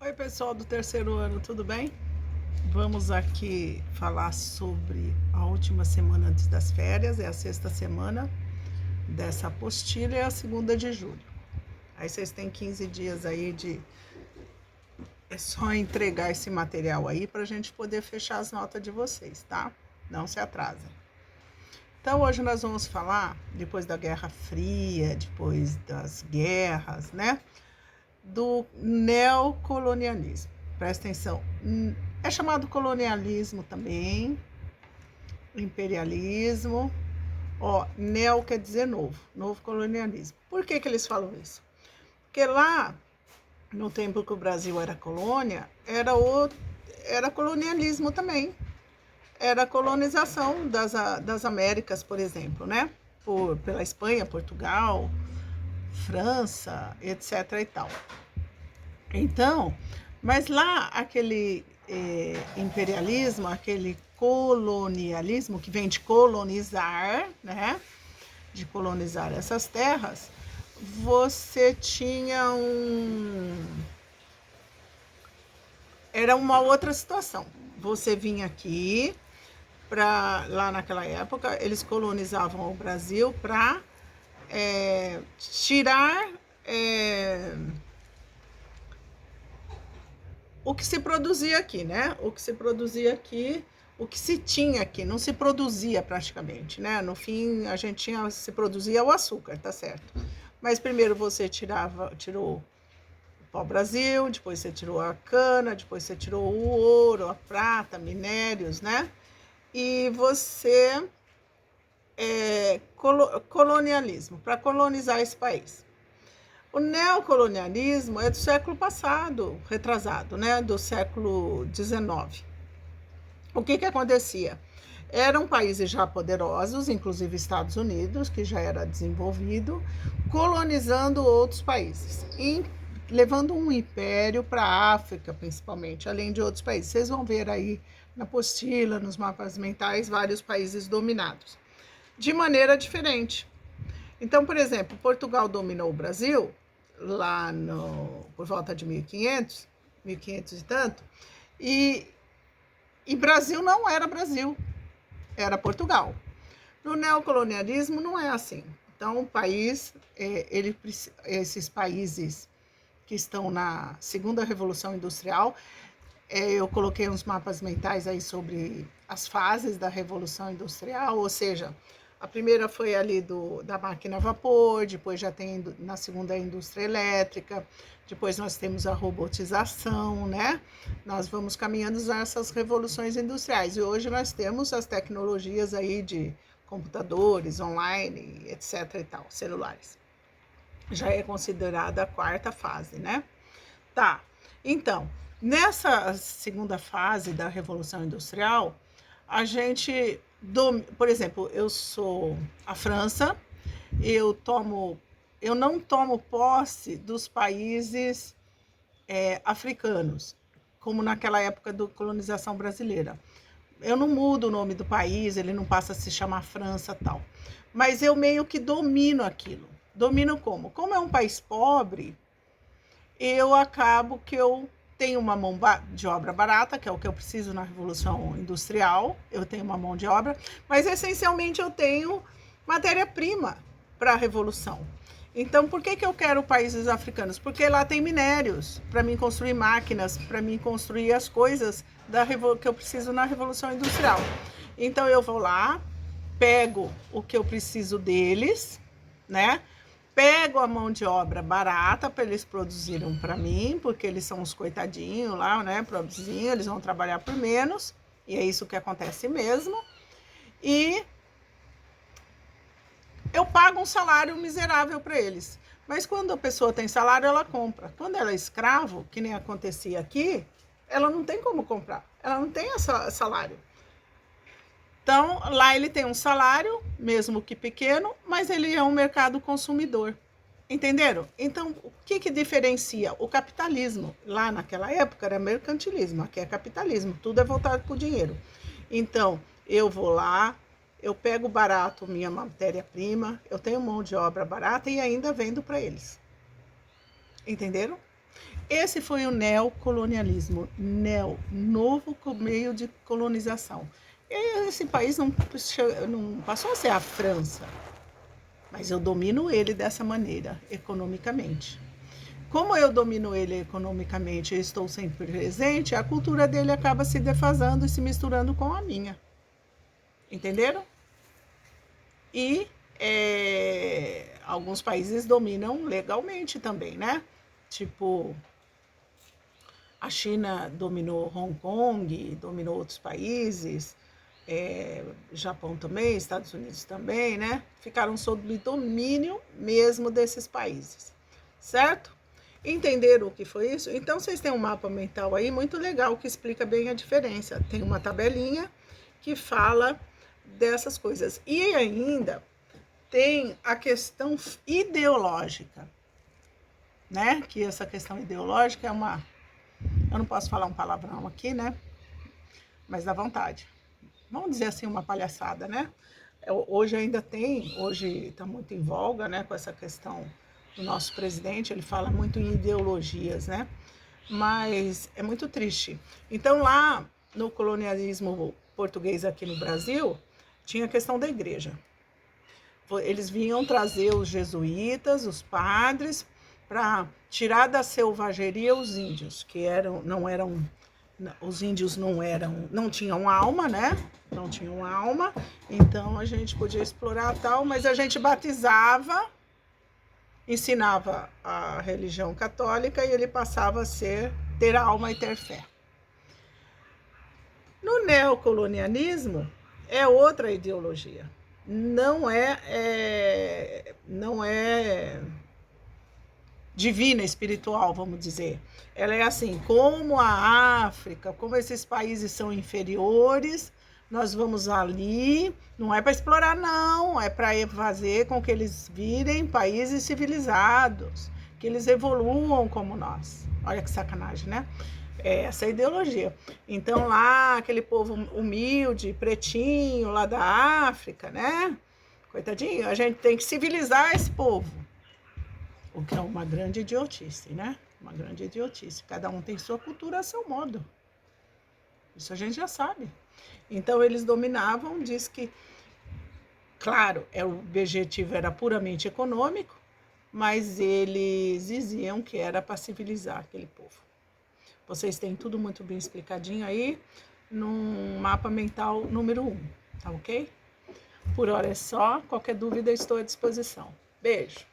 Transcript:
Oi, pessoal do terceiro ano, tudo bem? Vamos aqui falar sobre a última semana antes das férias, é a sexta semana dessa apostila, é a segunda de julho. Aí vocês têm 15 dias aí de. É só entregar esse material aí para a gente poder fechar as notas de vocês, tá? Não se atrasem. Então, hoje nós vamos falar, depois da Guerra Fria, depois das guerras, né? Do neocolonialismo. Presta atenção, é chamado colonialismo também, imperialismo. Ó, neo quer dizer novo, novo colonialismo. Por que eles falam isso? Porque lá, no tempo que o Brasil era colônia, era colonialismo também. Era colonização das Américas, por exemplo, né? Pela Espanha, Portugal, França, etc. e tal. Então, mas lá aquele imperialismo, aquele colonialismo que vem de colonizar, né? De colonizar essas terras, você tinha era uma outra situação. Você vinha aqui lá naquela época, eles colonizavam o Brasil para tirar o que se produzia aqui, né? O que se produzia aqui, o que se tinha aqui, não se produzia praticamente, né? No fim, se produzia o açúcar, tá certo? Mas primeiro você tirou o pau-brasil, depois você tirou a cana, depois você tirou o ouro, a prata, minérios, né? E você colonialismo, para colonizar esse país. O neocolonialismo é do século passado, retrasado, né? Do século XIX. O que acontecia? Eram países já poderosos, inclusive Estados Unidos, que já era desenvolvido, colonizando outros países, levando um império para a África, principalmente, além de outros países. Vocês vão ver aí na apostila, nos mapas mentais, vários países dominados, de maneira diferente. Então, por exemplo, Portugal dominou o Brasil, lá por volta de 1500 e tanto, e Brasil não era Brasil, era Portugal. No neocolonialismo não é assim. Então, o país, esses países que estão na segunda revolução industrial, eu coloquei uns mapas mentais aí sobre as fases da revolução industrial, ou seja, a primeira foi ali da máquina a vapor, depois já tem na segunda a indústria elétrica, depois nós temos a robotização, né? Nós vamos caminhando nessas revoluções industriais e hoje nós temos as tecnologias aí de computadores, online, etc e tal, celulares. Já é considerada a quarta fase, né? Tá, então, nessa segunda fase da Revolução Industrial, a gente, por exemplo, eu sou a França, eu não tomo posse dos países africanos, como naquela época da colonização brasileira. Eu não mudo o nome do país, ele não passa a se chamar França tal. Mas eu meio que domino aquilo. Domino como? Como é um país pobre, eu acabo que eu tenho uma mão de obra barata, que é o que eu preciso na Revolução Industrial, eu tenho uma mão de obra, mas essencialmente eu tenho matéria-prima para a Revolução. Então, por que eu quero países africanos? Porque lá tem minérios para mim construir máquinas, para mim construir as coisas que eu preciso na Revolução Industrial. Então, eu vou lá, pego o que eu preciso deles, né? Pego a mão de obra barata para eles produzirem para mim, porque eles são uns coitadinhos lá, né? Pobrezinhos, eles vão trabalhar por menos, e é isso que acontece mesmo. E eu pago um salário miserável para eles. Mas quando a pessoa tem salário, ela compra. Quando ela é escravo, que nem acontecia aqui, ela não tem como comprar. Ela não tem salário. Então, lá ele tem um salário, mesmo que pequeno, mas ele é um mercado consumidor. Entenderam? Então, o que diferencia? O capitalismo. Lá naquela época era mercantilismo, aqui é capitalismo, tudo é voltado para o dinheiro. Então, eu vou lá, eu pego barato minha matéria-prima, eu tenho mão de obra barata e ainda vendo para eles. Entenderam? Esse foi o neocolonialismo, novo meio de colonização. E esse país não passou a ser a França, mas eu domino ele dessa maneira, economicamente. Como eu domino ele economicamente e estou sempre presente, a cultura dele acaba se defasando e se misturando com a minha. Entenderam? E alguns países dominam legalmente também, né? Tipo, a China dominou Hong Kong, dominou outros países, Japão também, Estados Unidos também, né? Ficaram sob domínio mesmo desses países, certo? Entenderam o que foi isso? Então, vocês têm um mapa mental aí muito legal que explica bem a diferença. Tem uma tabelinha que fala dessas coisas. E ainda tem a questão ideológica, né? Que essa questão ideológica é uma... Eu não posso falar um palavrão aqui, né? Mas dá vontade. Vamos dizer assim, uma palhaçada, né? Hoje ainda tem, hoje está muito em voga, né? Com essa questão do nosso presidente, ele fala muito em ideologias, né? Mas é muito triste. Então, lá no colonialismo português aqui no Brasil, tinha a questão da igreja. Eles vinham trazer os jesuítas, os padres, para tirar da selvageria os índios, que os índios não tinham alma, né? Não tinham alma, então a gente podia explorar tal, mas a gente batizava, ensinava a religião católica e ele passava a ter alma e ter fé. No neocolonialismo é outra ideologia. Não é divina, espiritual, vamos dizer. Ela é assim, como a África, como esses países são inferiores, nós vamos ali, não é para explorar não, é para fazer com que eles virem países civilizados, que eles evoluam como nós. Olha que sacanagem, né? Essa é a ideologia. Então lá, aquele povo humilde, pretinho, lá da África, né? Coitadinho, a gente tem que civilizar esse povo. O que é uma grande idiotice, né? Uma grande idiotice. Cada um tem sua cultura a seu modo. Isso a gente já sabe. Então eles dominavam, diz que, claro, o objetivo era puramente econômico, mas eles diziam que era para civilizar aquele povo. Vocês têm tudo muito bem explicadinho aí no mapa mental número 1, tá ok? Por hora é só, qualquer dúvida estou à disposição. Beijo!